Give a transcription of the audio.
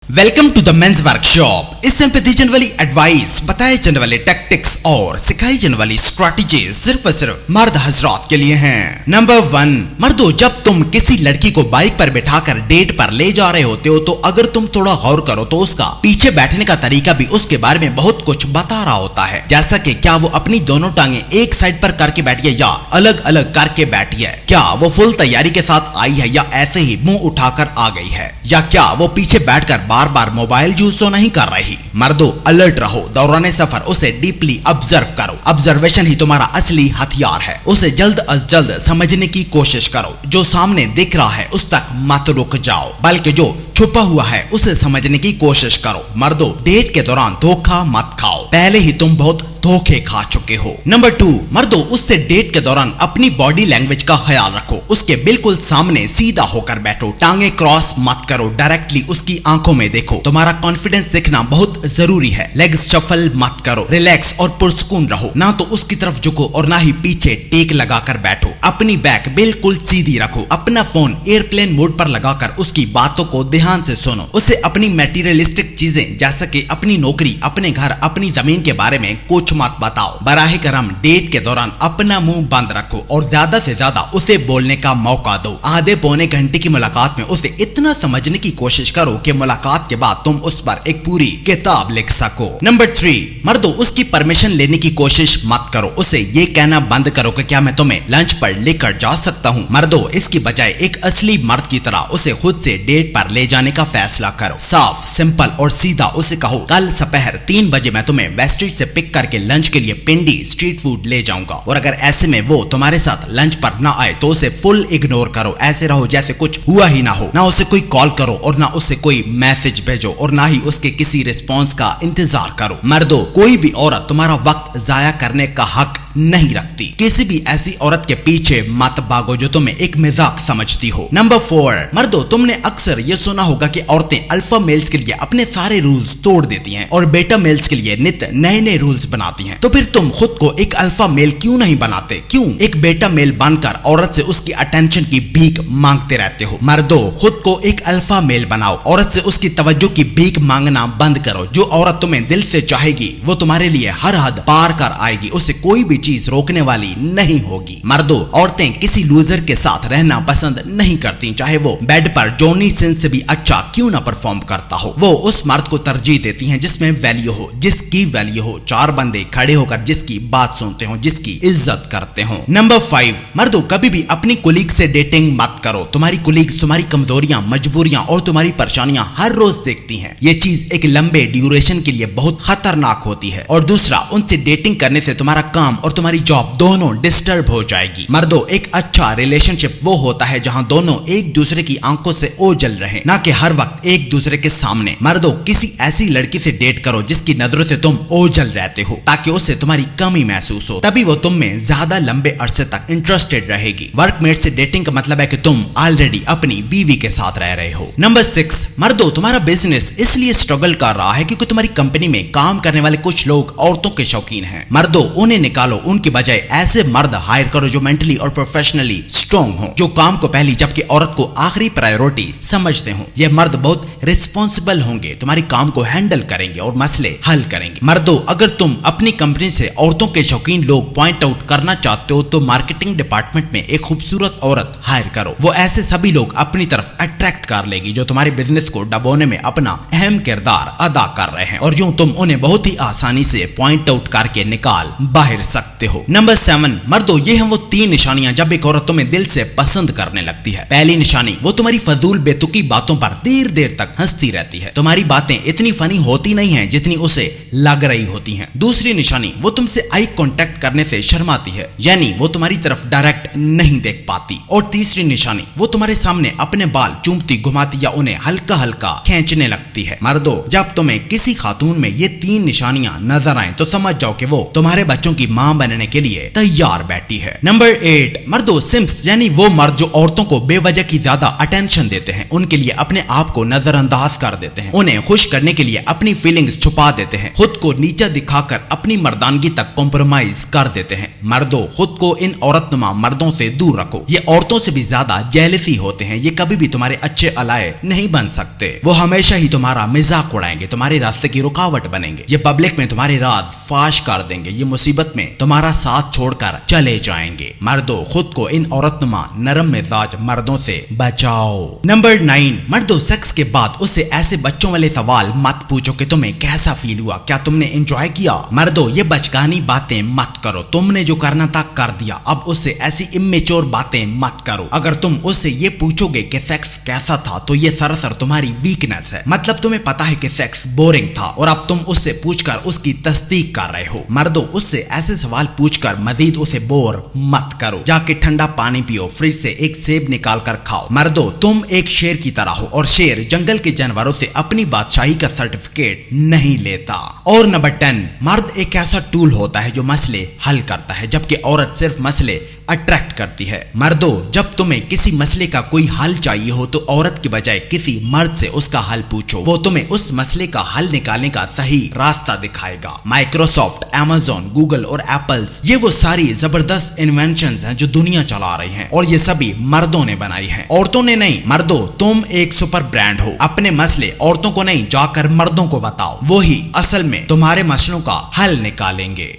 Welcome to the men's workshop. इस channel पे दी जाने वाली एडवाइस, बताए जाने वाले टैक्टिक्स और सिखाई जाने वाली स्ट्रैटेजी सिर्फ और सिर्फ मर्द हजरात के लिए हैं। नंबर 1, मर्दों, जब तुम किसी लड़की को बाइक पर बिठाकर डेट पर ले जा रहे होते हो तो अगर तुम थोड़ा गौर करो तो उसका पीछे बैठने का तरीका भी उसके बारे में बहुत कुछ बता रहा होता है। जैसा कि क्या वो अपनी दोनों टांगे एक साइड पर करके बैठी है या अलग अलग करके बैठी है, क्या वो फुल तैयारी के साथ आई है या ऐसे ही मुंह उठाकर आ गई है, या क्या वो पीछे बैठकर बार बार मोबाइल यूज तो नहीं कर रही। मर्दों, अलर्ट रहो, दौरान सफर उसे डीपली ऑब्जर्व करो। ऑब्जर्वेशन ही तुम्हारा असली हथियार है। उसे जल्द अज जल्द समझने की कोशिश करो। जो सामने दिख रहा है उस तक मत रुक जाओ, बल्कि जो छुपा हुआ है उसे समझने की कोशिश करो। मर्दों, डेट के दौरान धोखा मत खाओ, पहले ही तुम बहुत धोखे खा चुके हो। नंबर 2, मर्दों, उससे डेट के दौरान अपनी बॉडी लैंग्वेज का ख्याल रखो। उसके बिल्कुल सामने सीधा होकर बैठो, टांगे क्रॉस मत करो, डायरेक्टली उसकी आंखों में देखो। तुम्हारा कॉन्फिडेंस दिखना बहुत जरूरी है। लेग्स शफल मत करो, रिलैक्स और पुरसकून रहो। ना तो उसकी तरफ झुको और ना ही पीछे टेक लगाकर बैठो। अपनी बैक बिल्कुल सीधी रखो। अपना फोन एयरप्लेन मोड पर लगाकर उसकी बातों को ध्यान से सुनो। उसे अपनी मटेरियलिस्टिक चीजें जैसे कि अपनी नौकरी, अपने घर, अपनी जमीन के बारे में कुछ मत बताओ। बराह करम डेट के दौरान अपना मुंह बंद रखो और ज्यादा से ज्यादा उसे बोलने का मौका दो। आधे पौने घंटे की मुलाकात में उसे इतना समझने की कोशिश करो कि मुलाकात के बाद तुम उस पर एक पूरी किताब लिख सको। नंबर 3, मर्दों, उसकी परमिशन लेने की कोशिश मत करो। उसे ये कहना बंद करो कि क्या मैं तुम्हें लंच पर लेकर जा सकता हूँ। मर्दों, इसकी बजाय एक असली मर्द की तरह उसे खुद से डेट पर ले जाने का फैसला करो। साफ, सिंपल और सीधा उसे कहो, कल दोपहर 3 बजे मैं तुम्हें वेस्ट स्ट्रीट से पिक करके लंच के लिए पिंडी स्ट्रीट फूड ले जाऊंगा। और अगर ऐसे में वो तुम्हारे साथ लंच पर ना आए तो उसे फुल इग्नोर करो। ऐसे रहो जैसे कुछ हुआ ही ना हो। ना उसे कोई कॉल करो और ना उसे कोई मैसेज भेजो और ना ही उसके किसी रिस्पॉन्स का इंतजार करो। मर्दों, कोई भी औरत तुम्हारा वक्त जाया करने का हक नहीं रखती। किसी भी ऐसी औरत के पीछे मत भागो जो तुम्हें एक मजाक समझती हो। नंबर 4, मर्दों, तुमने अक्सर ये सुना होगा कि औरतें अल्फा मेल्स के लिए अपने सारे रूल्स तोड़ देती हैं और बेटा मेल्स के लिए नित नए नए रूल्स बनाती हैं। तो फिर तुम खुद को एक अल्फा मेल क्यों नहीं बनाते? क्यों एक बेटा मेल बनकर औरत से उसकी अटेंशन की भीख मांगते रहते हो? मर्दों, खुद को एक अल्फा मेल बनाओ। औरत से उसकी तवज्जो की भीख मांगना बंद करो। जो औरत तुम्हें दिल से चाहेगी वो तुम्हारे लिए हर हद पार कर आएगी। उसे कोई भी चीज रोकने वाली नहीं होगी। मर्दों, औरतें किसी लूजर के साथ रहना पसंद नहीं करती, चाहे वो बेड पर जॉनी सिंस से भी अच्छा क्यों ना परफॉर्म करता हो। वो उस मर्द को तरजीह देती हैं जिसमें वैल्यू हो, जिसकी वैल्यू हो, 4 बंदे खड़े होकर जिसकी बात सुनते हो, जिसकी इज्जत करते हो। नंबर 5, मर्दों, कभी भी अपनी कुलीग से डेटिंग मत करो। तुम्हारी कुलीग तुम्हारी कमजोरियां, मजबूरियां और तुम्हारी परेशानियां हर रोज देखती हैं। ये चीज एक लंबे ड्यूरेशन के लिए बहुत खतरनाक होती है। और दूसरा, उनसे डेटिंग करने से तुम्हारा काम और तुम्हारी जॉब दोनों डिस्टर्ब हो जाएगी। मर्दों, एक अच्छा रिलेशनशिप वो होता है जहां दोनों एक दूसरे की आंखों से ओझल रहे, ना कि हर वक्त एक दूसरे के सामने। मर्दों, किसी ऐसी लड़की से डेट करो जिसकी नजरों से तुम ओझल रहते हो, ताकि उससे तुम्हारी कमी महसूस हो। तभी वो तुम में ज्यादा लंबे अरसे तक इंटरेस्टेड रहेगी। वर्कमेट से डेटिंग का मतलब है कि तुम ऑलरेडी अपनी बीवी के साथ रह रहे हो। नंबर 6, मर्दों, तुम्हारा बिजनेस इसलिए स्ट्रगल कर रहा है क्योंकि तुम्हारी कंपनी में काम करने वाले कुछ लोग औरतों के शौकीन हैं। मर्दों, उन्हें निकालो। उनकी बजाय ऐसे मर्द हायर करो जो मेंटली और प्रोफेशनली स्ट्रॉन्ग हो, जो काम को पहली जबकि औरत को आखिरी प्रायोरिटी समझते हो। ये मर्द बहुत रिस्पॉन्सिबल होंगे, तुम्हारी काम को हैंडल करेंगे और मसले हल करेंगे। मर्दों, अगर तुम अपनी कंपनी से औरतों के शौकीन लोग पॉइंट आउट करना चाहते हो तो मार्केटिंग डिपार्टमेंट में एक खूबसूरत औरत हायर करो। वो ऐसे सभी लोग अपनी तरफ अट्रैक्ट कर लेगी जो तुम्हारे बिजनेस को डबोने में अपना अहम किरदार अदा कर रहे हैं और यूं तुम उन्हें बहुत ही आसानी से पॉइंट आउट करके निकाल बाहर सकते हो। नंबर 7, मर्दों, ये हैं वो 3 निशानियां जब एक औरत तुम्हें दिल से पसंद करने लगती है। पहली निशानी, वो तुम्हारी फजूल बेतुकी बातों पर देर देर तक हंसती रहती है। तुम्हारी बातें इतनी फनी होती नहीं हैं जितनी उसे लग रही होती हैं। दूसरी निशानी, वो तुमसे आई कांटेक्ट करने से शर्माती है, यानी वो तुम्हारी तरफ डायरेक्ट नहीं देख पाती। और तीसरी निशानी, वो तुम्हारे सामने अपने बाल चूमती, घुमाती या उन्हें हल्का हल्का खींचने लगती है। मर्दों, जब तुम्हें किसी खातून में ये 3 निशानियां नजर आए तो समझ जाओ कि वो तुम्हारे बच्चों की मां बनने बनने के लिए तैयार बैठी है। नंबर 8, मर्दों सिम्स यानी वो मर्द जो औरतों को बेवजह की ज्यादा अटेंशन देते हैं, उनके लिए अपने आप को नजरअंदाज कर देते हैं, उन्हें खुश करने के लिए अपनी फीलिंग्स छुपा देते हैं, खुद को नीचा दिखाकर अपनी मर्दानगी तक कॉम्प्रोमाइज कर देते हैं। मर्दों खुद को इन औरतनुमा मर्दों से दूर रखो, ये औरतों से भी ज्यादा जेलसी होते हैं, ये कभी भी तुम्हारे अच्छे अलाए नहीं बन सकते, वो हमेशा ही तुम्हारा मजाक उड़ाएंगे, तुम्हारे रास्ते की रुकावट बनेंगे, ये पब्लिक में तुम्हारे राज फाश कर देंगे, ये मुसीबत में तुम्हारा साथ छोड़कर चले जाएंगे। मर्दों खुद को इन औरतनुमा नरम मिजाज मर्दों से बचाओ। नंबर 9, मर्दों सेक्स के बाद उससे ऐसे बच्चों वाले सवाल मत पूछो कि तुम्हें कैसा फील हुआ, क्या तुमने एंजॉय किया। मर्दों ये बचकानी बातें मत करो, तुमने जो करना था कर दिया, अब उससे ऐसी इमेच्योर बातें मत करो। अगर तुम उससे ये पूछोगे कि सेक्स कैसा था तो ये सरासर तुम्हारी वीकनेस है, मतलब तुम्हें पता है कि सेक्स बोरिंग था और अब तुम उससे पूछकर उसकी तस्दीक कर रहे हो। मर्दों उससे ऐसे सवाल पूछकर मजीद उसे बोर मत करो, जाके ठंडा पानी पियो, फ्रिज से एक सेब निकाल कर खाओ। मर्दों तुम एक शेर की तरह हो और शेर जंगल के जानवरों से अपनी बादशाही का सर्टिफिकेट नहीं लेता। और नंबर 10, मर्द एक ऐसा टूल होता है जो मसले हल करता है, जबकि औरत सिर्फ मसले अट्रैक्ट करती है। मर्दों जब तुम्हें किसी मसले का कोई हल चाहिए हो तो औरत के बजाय किसी मर्द से उसका हल पूछो, वो तुम्हें उस मसले का हल निकालने का सही रास्ता दिखाएगा। माइक्रोसॉफ्ट, अमेज़न, गूगल और एप्पल्स ये वो सारी जबरदस्त इन्वेंशंस हैं जो दुनिया चला रही हैं और ये सभी मर्दों ने बनाई हैं, औरतों ने नहीं। मर्दों तुम एक सुपर ब्रांड हो, अपने मसले औरतों को नहीं जाकर मर्दों को बताओ, वो ही असल में तुम्हारे मसलों का हल निकालेंगे।